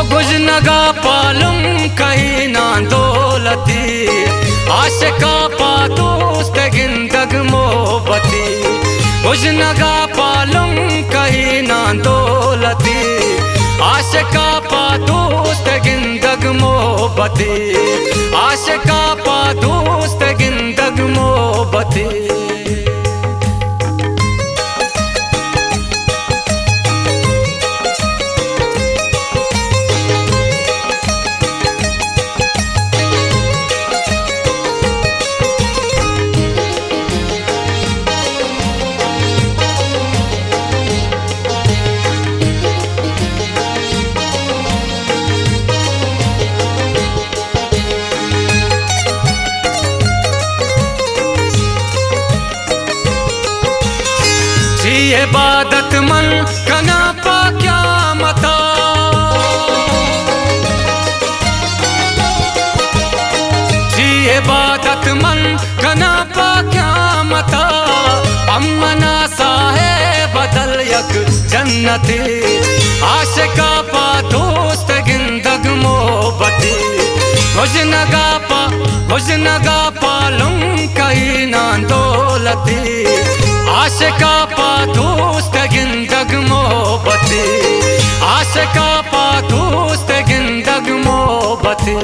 गुजनगा पालुम कहीं ना दौलती आशिका पा दोस्त गिंदग मोहब्बती गुजनगा पालुम कहीं ना दौलती आशिका पा दोस्त गिंदग मोहब्बती आशिका पा दोस्त गिंदग मोहब्बती इबादत मन कना पा क्या मता जी इबादत मन कना पा क्या मता अम्मना साहे बदल यक जन्नती आशिका पा दोस्त गिंदग मोहब्बती गुजनगा पालुम कहीं ना दौलती आशिका पा दोस्त गिंदग मोहब्बती आशिका पा दोस्त गिंदग मोहब्बती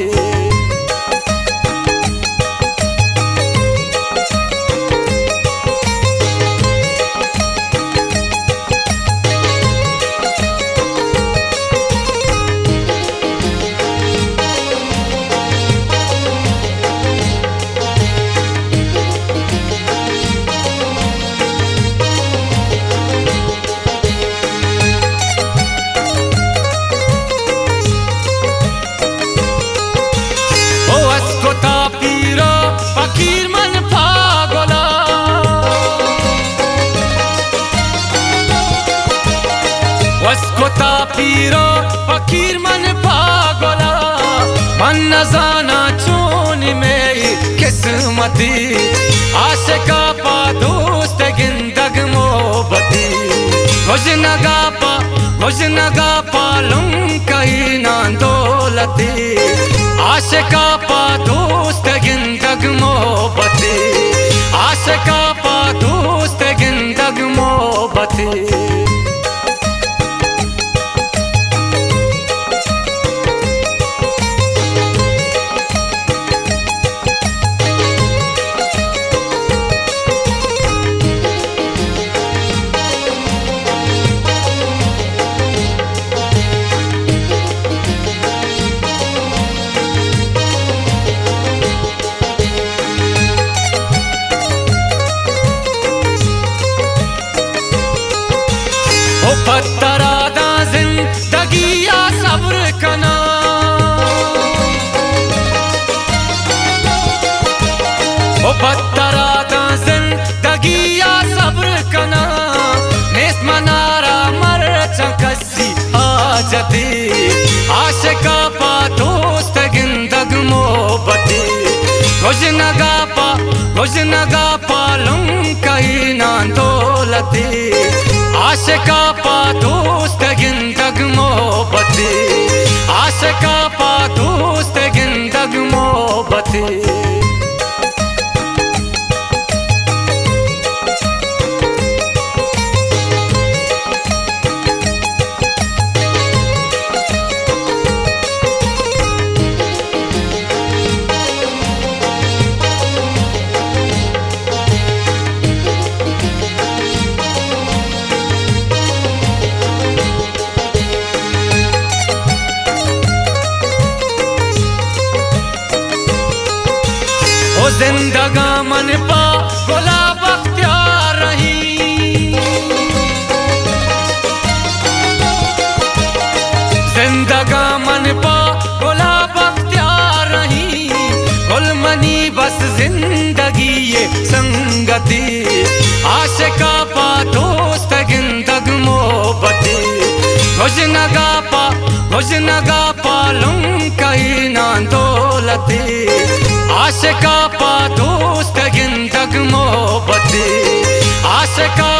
फकीर मन पागला वस्कोता पीरो फकीर मन पागला मन न जाना चून में किस्मती आशिका पा दोस्त गिंदग मोहब्बती गुजनगा पालुम कहीं ना दौलती आशिका पा दोस्त गिंदग मोहब्बती आशिका पा दोस्त गिंदग मोहब्बती पत्तरा दा जिंदगी या सब्र कना ओ पत्तरा दा जिंदगी या सब्र कना नेस मनारा मर चकसी हाजती आशिका पा दोस्त गिंदग मोहब्बती गुजनगा पालुम कहीं ना दौलती आशिका पा दोस्त गिंदग मोहब्बती आशिका पा दोस्त गिंदग मोहब्बती जिंदगा मन पा गोला बख्तियार रही जिंदगा मन पा गोला बख्तियार रही गुलमनी बस जिंदगी ये संगती आशिका पा दोस्त गिंदग मोहब्बती गुजनगा पालुम कहीं ना दौलती आशिका पा दोस्त गिंदग मोहब्बती आशिका